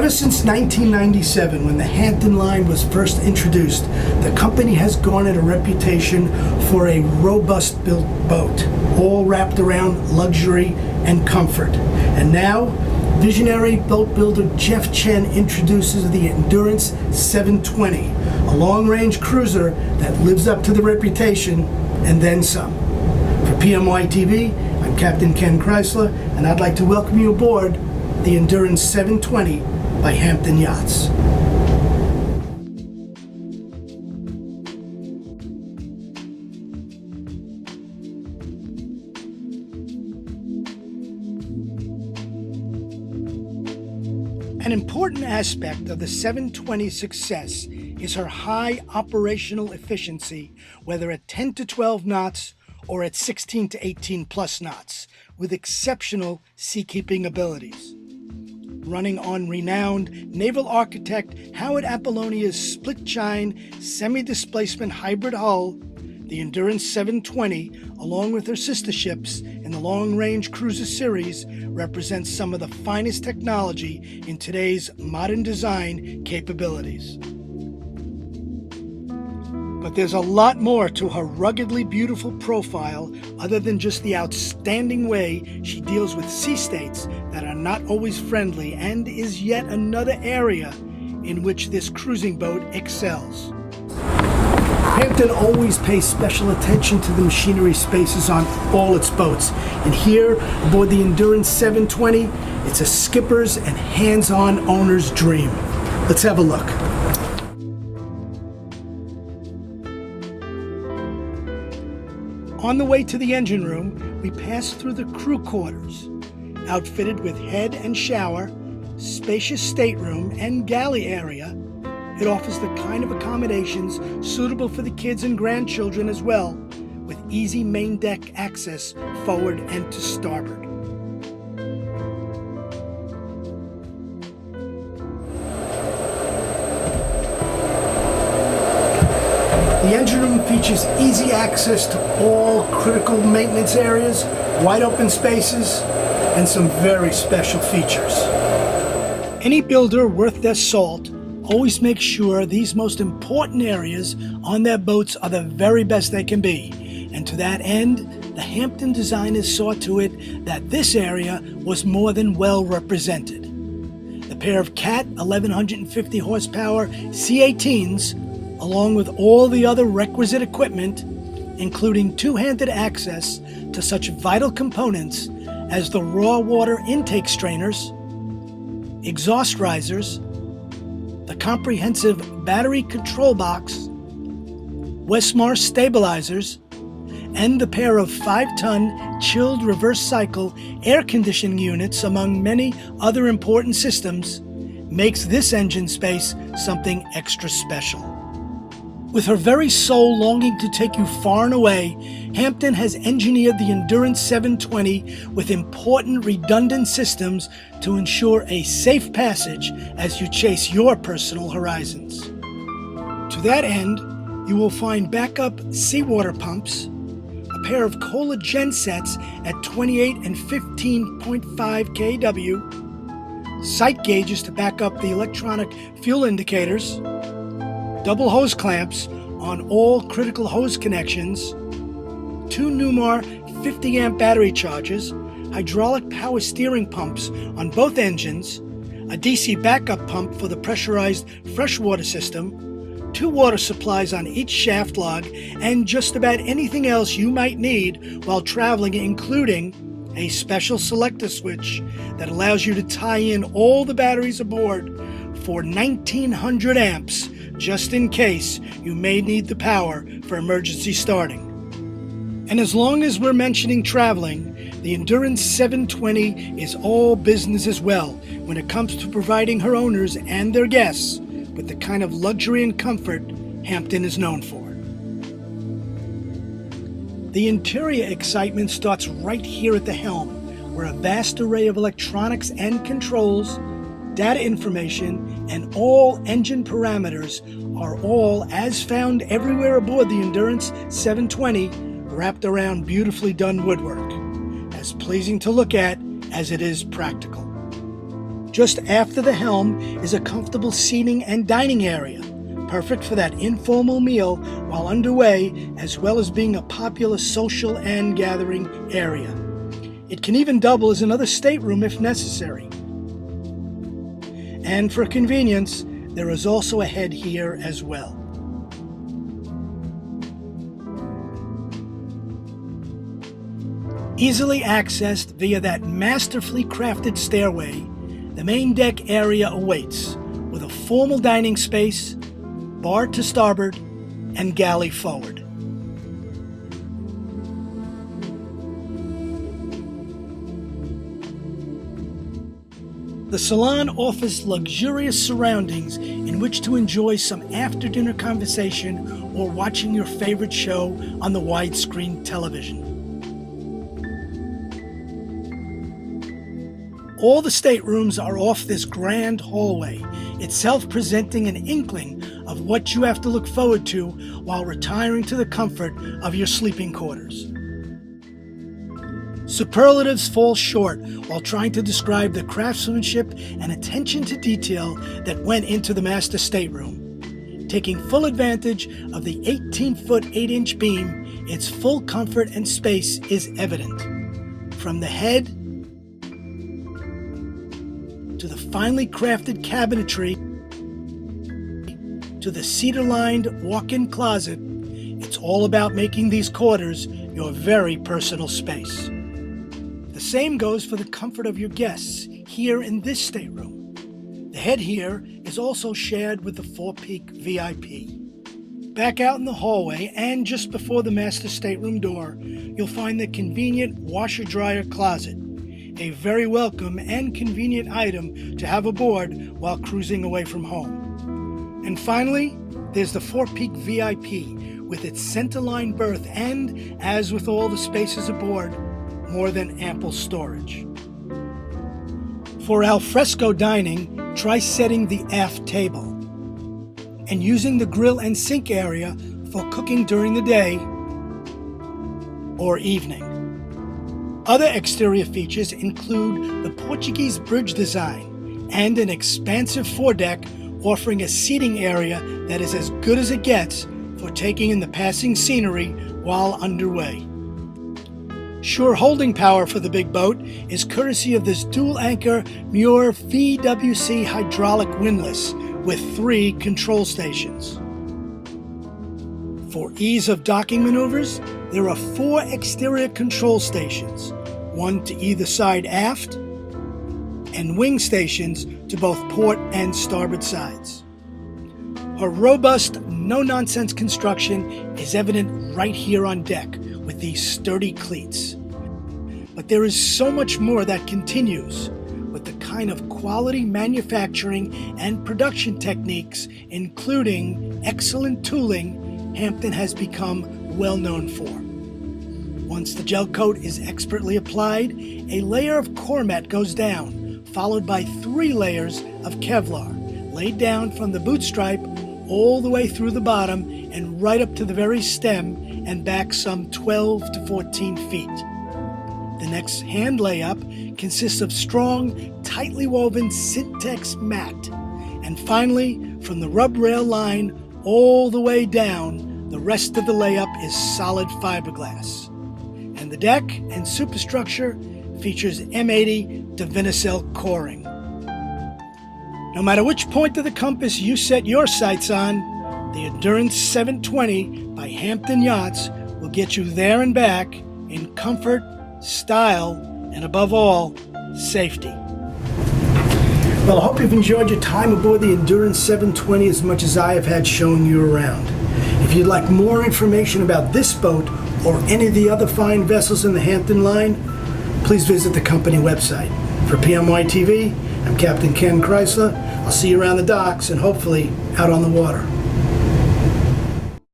Ever since 1997, when the Hampton line was first introduced, the company has garnered a reputation for a robust built boat, all wrapped around luxury and comfort. And now, visionary boat builder Jeff Chen introduces the Endurance 720, a long-range cruiser that lives up to the reputation and then some. For PMY TV, I'm Captain Ken Chrysler, and I'd like to welcome you aboard the Endurance 720 by Hampton Yachts. An important aspect of the 720's success is her high operational efficiency, whether at 10 to 12 knots or at 16 to 18 plus knots, with exceptional seakeeping abilities. Running on renowned naval architect Howard Apollonia's split-chine semi-displacement hybrid hull, the Endurance 720, along with her sister ships in the long-range cruiser series, represents some of the finest technology in today's modern design capabilities. But there's a lot more to her ruggedly beautiful profile other than just the outstanding way she deals with sea states that are not always friendly, and is yet another area in which this cruising boat excels. Hampton always pays special attention to the machinery spaces on all its boats. And here, aboard the Endurance 720, it's a skipper's and hands-on owner's dream. Let's have a look. On the way to the engine room, we pass through the crew quarters, outfitted with head and shower, spacious stateroom, and galley area. It offers the kind of accommodations suitable for the kids and grandchildren as well, with easy main deck access forward and to starboard. The engine room features easy access to all critical maintenance areas, wide open spaces, and some very special features. Any builder worth their salt always makes sure these most important areas on their boats are the very best they can be. And to that end, the Hampton designers saw to it that this area was more than well represented. The pair of Cat 1150 horsepower C18s, along with all the other requisite equipment, including two-handed access to such vital components as the raw water intake strainers, exhaust risers, the comprehensive battery control box, Westmar stabilizers, and the pair of 5-ton chilled reverse cycle air conditioning units, among many other important systems, makes this engine space something extra special. With her very soul longing to take you far and away, Hampton has engineered the Endurance 720 with important redundant systems to ensure a safe passage as you chase your personal horizons. To that end, you will find backup seawater pumps, a pair of Kohler gensets at 28 and 15.5 kW, sight gauges to back up the electronic fuel indicators, double hose clamps on all critical hose connections, 2 Newmar 50 amp battery chargers, hydraulic power steering pumps on both engines, a DC backup pump for the pressurized freshwater system, 2 water supplies on each shaft log, and just about anything else you might need while traveling, including a special selector switch that allows you to tie in all the batteries aboard for 1900 amps, just in case you may need the power for emergency starting. And as long as we're mentioning traveling, the Endurance 720 is all business as well when it comes to providing her owners and their guests with the kind of luxury and comfort Hampton is known for. The interior excitement starts right here at the helm, where a vast array of electronics and controls, data information, and all engine parameters are all, as found everywhere aboard the Endurance 720, wrapped around beautifully done woodwork, as pleasing to look at as it is practical. Just after the helm is a comfortable seating and dining area, perfect for that informal meal while underway, as well as being a popular social and gathering area. It can even double as another stateroom if necessary. And for convenience, there is also a head here as well. Easily accessed via that masterfully crafted stairway, the main deck area awaits, with a formal dining space, bar to starboard, and galley forward. The salon offers luxurious surroundings in which to enjoy some after-dinner conversation or watching your favorite show on the widescreen television. All the staterooms are off this grand hallway, itself presenting an inkling of what you have to look forward to while retiring to the comfort of your sleeping quarters. Superlatives fall short while trying to describe the craftsmanship and attention to detail that went into the master stateroom. Taking full advantage of the 18-foot 8-inch beam, its full comfort and space is evident. From the head to the finely crafted cabinetry to the cedar-lined walk-in closet, it's all about making these quarters your very personal space. The same goes for the comfort of your guests here in this stateroom. The head here is also shared with the four-peak VIP. Back out in the hallway and just before the master stateroom door, you'll find the convenient washer-dryer closet, a very welcome and convenient item to have aboard while cruising away from home. And finally, there's the four-peak VIP with its centerline berth and, as with all the spaces aboard, more than ample storage. For al fresco dining, try setting the aft table and using the grill and sink area for cooking during the day or evening. Other exterior features include the Portuguese bridge design and an expansive foredeck offering a seating area that is as good as it gets for taking in the passing scenery while underway. Sure holding power for the big boat is courtesy of this dual-anchor Muir VWC hydraulic windlass with 3 control stations. For ease of docking maneuvers, there are 4 exterior control stations, 1 to either side aft, and wing stations to both port and starboard sides. Her robust, no-nonsense construction is evident right here on deck with these sturdy cleats. But there is so much more that continues with the kind of quality manufacturing and production techniques, including excellent tooling, Hampton has become well known for. Once the gel coat is expertly applied, a layer of Cormet goes down, followed by 3 layers of Kevlar, laid down from the boot stripe all the way through the bottom and right up to the very stem and back some 12 to 14 feet. The next hand layup consists of strong, tightly woven Syntex mat. And finally, from the rub rail line all the way down, the rest of the layup is solid fiberglass. And the deck and superstructure features M80 Divinycell coring. No matter which point of the compass you set your sights on, the Endurance 720 by Hampton Yachts will get you there and back in comfort, style, and above all, safety. Well, I hope you've enjoyed your time aboard the Endurance 720 as much as I have had showing you around. If you'd like more information about this boat or any of the other fine vessels in the Hampton line, please visit the company website. For PMY TV, I'm Captain Ken Chrysler. I'll see you around the docks and hopefully out on the water.